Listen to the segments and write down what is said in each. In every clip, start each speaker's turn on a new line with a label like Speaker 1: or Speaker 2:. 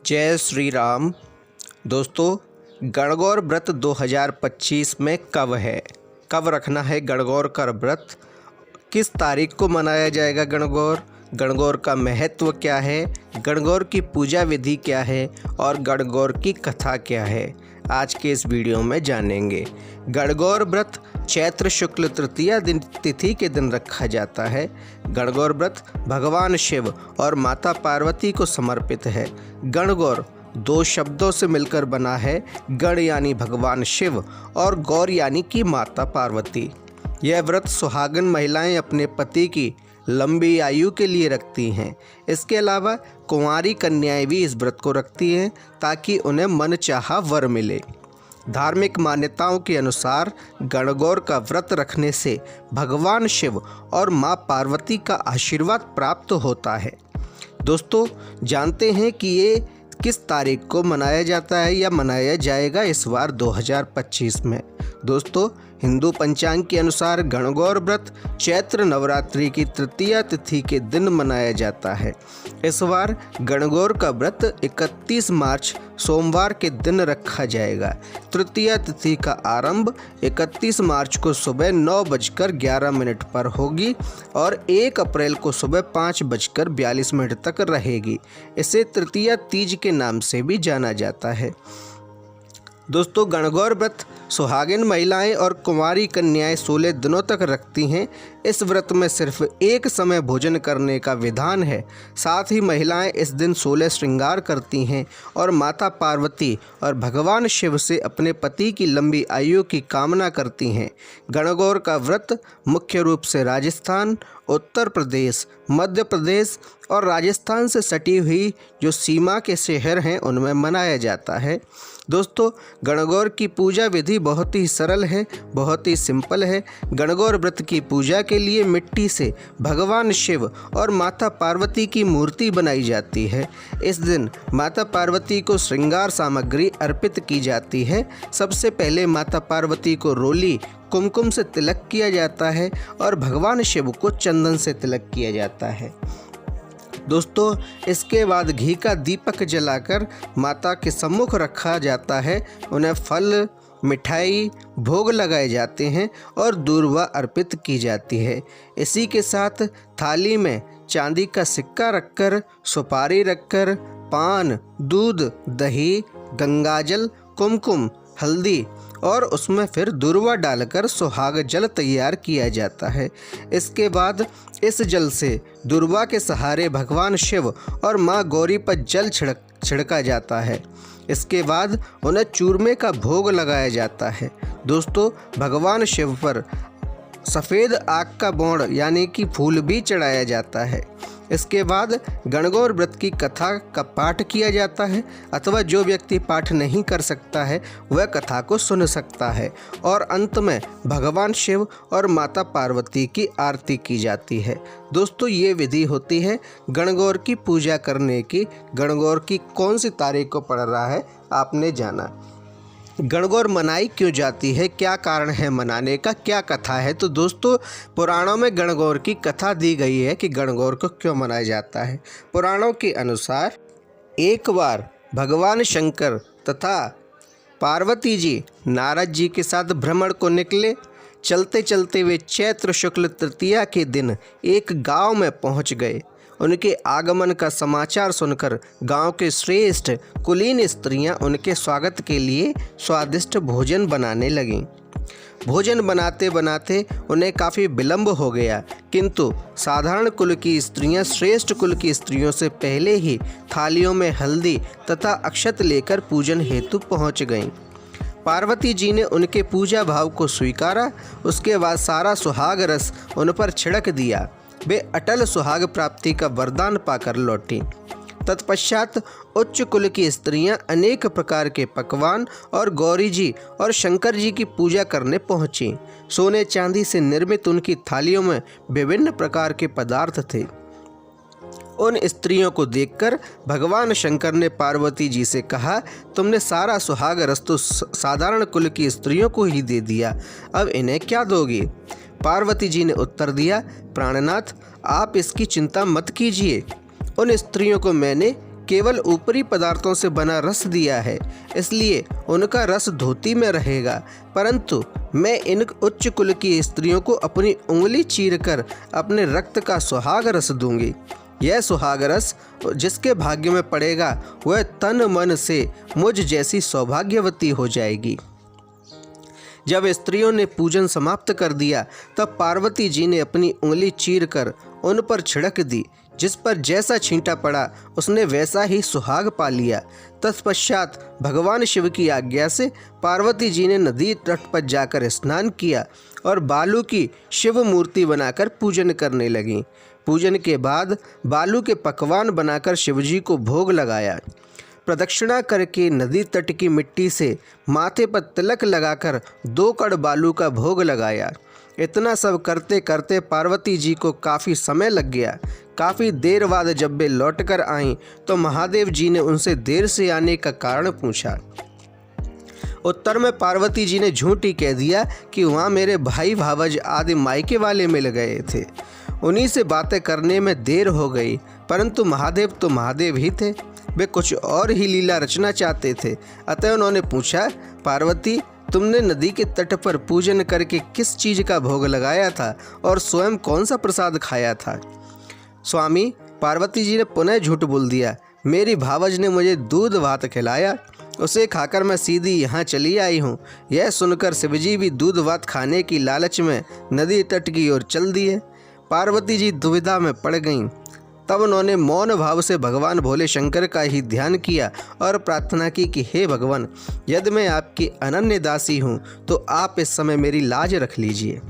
Speaker 1: जय श्री राम। दोस्तों, गणगौर व्रत 2025 में कब है, कब रखना है गणगौर का व्रत, किस तारीख को मनाया जाएगा गणगौर, गणगौर का महत्व क्या है, गणगौर की पूजा विधि क्या है और गणगौर की कथा क्या है, आज के इस वीडियो में जानेंगे। गणगौर व्रत चैत्र शुक्ल तृतीया तिथि के दिन रखा जाता है। गणगौर व्रत भगवान शिव और माता पार्वती को समर्पित है। गणगौर दो शब्दों से मिलकर बना है, गण यानी भगवान शिव और गौर यानी कि माता पार्वती। यह व्रत सुहागन महिलाएं अपने पति की लंबी आयु के लिए रखती हैं। इसके अलावा कुंवारी कन्याएं भी इस व्रत को रखती हैं ताकि उन्हें मनचाहा वर मिले। धार्मिक मान्यताओं के अनुसार गणगौर का व्रत रखने से भगवान शिव और मां पार्वती का आशीर्वाद प्राप्त होता है। दोस्तों, जानते हैं कि ये किस तारीख को मनाया जाता है या मनाया जाएगा इस बार 2025 में। दोस्तों, हिंदू पंचांग के अनुसार गणगौर व्रत चैत्र नवरात्रि की तृतीया तिथि के दिन मनाया जाता है। इस बार गणगौर का व्रत 31 मार्च सोमवार के दिन रखा जाएगा। तृतीया तिथि का आरंभ 31 मार्च को सुबह 9:11 पर होगी और 1 अप्रैल को सुबह 5:42 तक रहेगी। इसे तृतीया तीज के नाम से भी जाना जाता है। दोस्तों, गणगौर व्रत सुहागिन महिलाएं और कुंवारी कन्याएं 16 दिनों तक रखती हैं। इस व्रत में सिर्फ एक समय भोजन करने का विधान है। साथ ही महिलाएं इस दिन 16 श्रृंगार करती हैं और माता पार्वती और भगवान शिव से अपने पति की लंबी आयु की कामना करती हैं। गणगौर का व्रत मुख्य रूप से राजस्थान, उत्तर प्रदेश, मध्य प्रदेश और राजस्थान से सटी हुई जो सीमा के शहर हैं उनमें मनाया जाता है। दोस्तों, गणगौर की पूजा विधि बहुत ही सरल है, बहुत ही सिंपल है। गणगौर व्रत की पूजा के लिए मिट्टी से भगवान शिव और माता पार्वती की मूर्ति बनाई जाती है। इस दिन माता पार्वती को श्रृंगार सामग्री अर्पित की जाती है। सबसे पहले माता पार्वती को रोली कुमकुम से तिलक किया जाता है और भगवान शिव को चंदन से तिलक किया जाता है। दोस्तों, इसके बाद घी का दीपक जलाकर माता के सम्मुख रखा जाता है। उन्हें फल, मिठाई, भोग लगाए जाते हैं और दूर्वा अर्पित की जाती है। इसी के साथ थाली में चांदी का सिक्का रखकर, सुपारी रखकर, पान, दूध, दही, गंगाजल, कुमकुम, हल्दी और उसमें फिर दूर्वा डालकर सुहाग जल तैयार किया जाता है। इसके बाद इस जल से दूर्वा के सहारे भगवान शिव और माँ गौरी पर जल छिड़का जाता है। इसके बाद उन्हें चूरमे का भोग लगाया जाता है। दोस्तों, भगवान शिव पर सफ़ेद आग का बोंड यानी कि फूल भी चढ़ाया जाता है। इसके बाद गणगौर व्रत की कथा का पाठ किया जाता है अथवा जो व्यक्ति पाठ नहीं कर सकता है वह कथा को सुन सकता है और अंत में भगवान शिव और माता पार्वती की आरती की जाती है। दोस्तों, ये विधि होती है गणगौर की पूजा करने की। गणगौर की कौन सी तारीख को पड़ रहा है आपने जाना। गणगौर मनाई क्यों जाती है, क्या कारण है मनाने का, क्या कथा है। तो दोस्तों, पुराणों में गणगौर की कथा दी गई है कि गणगौर को क्यों मनाया जाता है। पुराणों के अनुसार एक बार भगवान शंकर तथा पार्वती जी नारद जी के साथ भ्रमण को निकले। चलते चलते वे चैत्र शुक्ल तृतीया के दिन एक गांव में पहुंच गए। उनके आगमन का समाचार सुनकर गांव के श्रेष्ठ कुलीन स्त्रियां उनके स्वागत के लिए स्वादिष्ट भोजन बनाने लगीं। भोजन बनाते बनाते उन्हें काफ़ी विलंब हो गया, किंतु साधारण कुल की स्त्रियां श्रेष्ठ कुल की स्त्रियों से पहले ही थालियों में हल्दी तथा अक्षत लेकर पूजन हेतु पहुंच गईं। पार्वती जी ने उनके पूजा भाव को स्वीकारा। उसके बाद सारा सुहाग रस उन पर छिड़क दिया। वे अटल सुहाग प्राप्ति का वरदान पाकर लौटी। तत्पश्चात उच्च कुल की स्त्रियां अनेक प्रकार के पकवान और गौरी जी और शंकर जी की पूजा करने पहुंची। सोने चांदी से निर्मित उनकी थालियों में विभिन्न प्रकार के पदार्थ थे। उन स्त्रियों को देखकर भगवान शंकर ने पार्वती जी से कहा, तुमने सारा सुहाग रस तो साधारण कुल की स्त्रियों को ही दे दिया, अब इन्हें क्या दोगी। पार्वती जी ने उत्तर दिया, प्राणनाथ, आप इसकी चिंता मत कीजिए। उन स्त्रियों को मैंने केवल ऊपरी पदार्थों से बना रस दिया है, इसलिए उनका रस धोती में रहेगा, परंतु मैं इन उच्च कुल की स्त्रियों को अपनी उंगली चीरकर अपने रक्त का सुहाग रस दूंगी। यह सुहाग रस जिसके भाग्य में पड़ेगा वह तन मन से मुझ जैसी सौभाग्यवती हो जाएगी। जब स्त्रियों ने पूजन समाप्त कर दिया तब पार्वती जी ने अपनी उंगली चीरकर उन पर छिड़क दी। जिस पर जैसा छींटा पड़ा उसने वैसा ही सुहाग पा लिया। तत्पश्चात भगवान शिव की आज्ञा से पार्वती जी ने नदी तट पर जाकर स्नान किया और बालू की शिव मूर्ति बनाकर पूजन करने लगीं। पूजन के बाद बालू के पकवान बनाकर शिवजी को भोग लगाया। प्रदक्षिणा करके नदी तट की मिट्टी से माथे पर तिलक लगाकर 2 कड़ बालू का भोग लगाया। इतना सब करते करते पार्वती जी को काफ़ी समय लग गया। काफ़ी देर बाद जब वे लौटकर आईं तो महादेव जी ने उनसे देर से आने का कारण पूछा। उत्तर में पार्वती जी ने झूठ ही कह दिया कि वहाँ मेरे भाई भावज आदि मायके वाले मिल गए थे, उन्हीं से बातें करने में देर हो गई। परंतु महादेव तो महादेव ही थे, वे कुछ और ही लीला रचना चाहते थे। अतः उन्होंने पूछा, पार्वती तुमने नदी के तट पर पूजन करके किस चीज़ का भोग लगाया था और स्वयं कौन सा प्रसाद खाया था? स्वामी, पार्वती जी ने पुनः झूठ बोल दिया। मेरी भावज ने मुझे दूध भात खिलाया, उसे खाकर मैं सीधी यहाँ चली आई हूँ। यह सुनकर शिवजी भी दूध भात खाने की लालच में नदी तट की ओर चल दिए। पार्वती जी दुविधा में पड़ गईं। तब उन्होंने मौन भाव से भगवान भोले शंकर का ही ध्यान किया और प्रार्थना की कि हे भगवान, यदि मैं आपकी अनन्य दासी हूँ तो आप इस समय मेरी लाज रख लीजिए।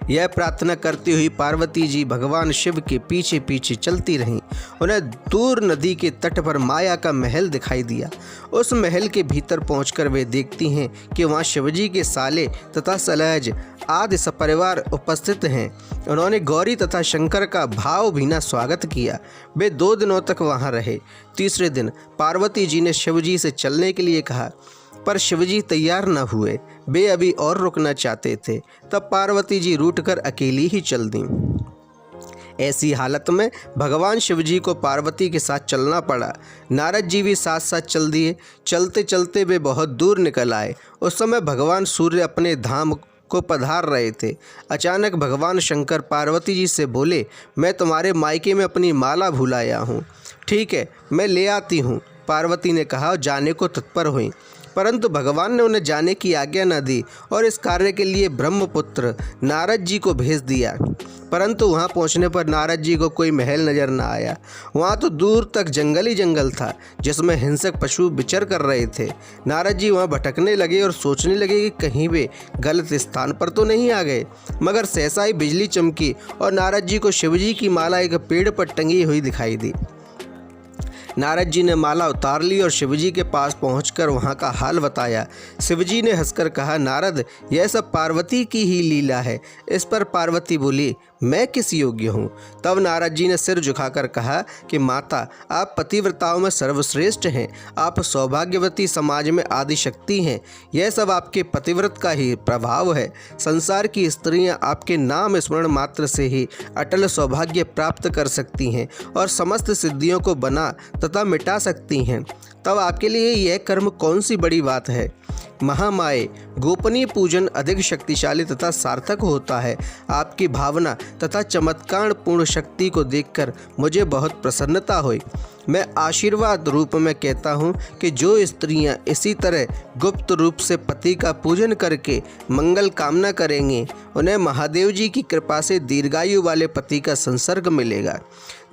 Speaker 1: यह प्रार्थना करती हुई पार्वती जी भगवान शिव के पीछे पीछे चलती रहीं। उन्हें दूर नदी के तट पर माया का महल दिखाई दिया। उस महल के भीतर पहुंचकर वे देखती हैं कि वहां शिवजी के साले तथा सलहज आदि सपरिवार उपस्थित हैं। उन्होंने गौरी तथा शंकर का भावभीना स्वागत किया। वे 2 दिनों तक वहां रहे। तीसरे दिन पार्वती जी ने शिवजी से चलने के लिए कहा, पर शिवजी तैयार न हुए। वे अभी और रुकना चाहते थे। तब पार्वती जी रूठकर अकेली ही चल दीं। ऐसी हालत में भगवान शिवजी को पार्वती के साथ चलना पड़ा। नारद जी भी साथ साथ चल दिए। चलते चलते वे बहुत दूर निकल आए। उस समय भगवान सूर्य अपने धाम को पधार रहे थे। अचानक भगवान शंकर पार्वती जी से बोले, मैं तुम्हारे मायके में अपनी माला भूल आया हूँ। ठीक है, मैं ले आती हूँ। पार्वती ने कहा, जाने को तत्पर हुई। परंतु भगवान ने उन्हें जाने की आज्ञा न दी और इस कार्य के लिए ब्रह्मपुत्र नारद जी को भेज दिया। परंतु वहां पहुंचने पर नारद जी को कोई महल नजर न आया। वहां तो दूर तक जंगल ही जंगल था जिसमें हिंसक पशु विचर कर रहे थे। नारद जी वहां भटकने लगे और सोचने लगे कि कहीं वे गलत स्थान पर तो नहीं आ गए। मगर सहसा ही बिजली चमकी और नारद जी को शिवजी की माला एक पेड़ पर टंगी हुई दिखाई दी। नारद जी ने माला उतार ली और शिवजी के पास पहुंचकर वहां का हाल बताया। शिवजी ने हंसकर कहा, नारद, यह सब पार्वती की ही लीला है। इस पर पार्वती बोली, मैं किस योग्य हूँ? तब नारद जी ने सिर झुकाकर कहा कि माता, आप पतिव्रताओं में सर्वश्रेष्ठ हैं। आप सौभाग्यवती समाज में आदि शक्ति हैं। यह सब आपके पतिव्रत का ही प्रभाव है। संसार की स्त्रियां आपके नाम स्मरण मात्र से ही अटल सौभाग्य प्राप्त कर सकती हैं और समस्त सिद्धियों को बना तथा मिटा सकती हैं। तब आपके लिए यह कर्म कौन सी बड़ी बात है? महामाये, गोपनीय पूजन अधिक शक्तिशाली तथा सार्थक होता है। आपकी भावना तथा चमत्कार पूर्ण शक्ति को देखकर मुझे बहुत प्रसन्नता हुई। मैं आशीर्वाद रूप में कहता हूँ कि जो स्त्रियाँ इसी तरह गुप्त रूप से पति का पूजन करके मंगल कामना करेंगी, उन्हें महादेव जी की कृपा से दीर्घायु वाले पति का संसर्ग मिलेगा।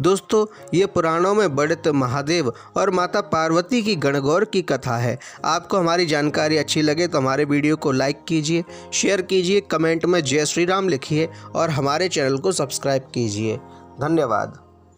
Speaker 1: दोस्तों, ये पुराणों में वर्णित महादेव और माता पार्वती की गणगौर की कथा है। आपको हमारी जानकारी अच्छी लगे तो हमारे वीडियो को लाइक कीजिए, शेयर कीजिए, कमेंट में जय श्री राम लिखिए और हमारे चैनल को सब्सक्राइब कीजिए। धन्यवाद।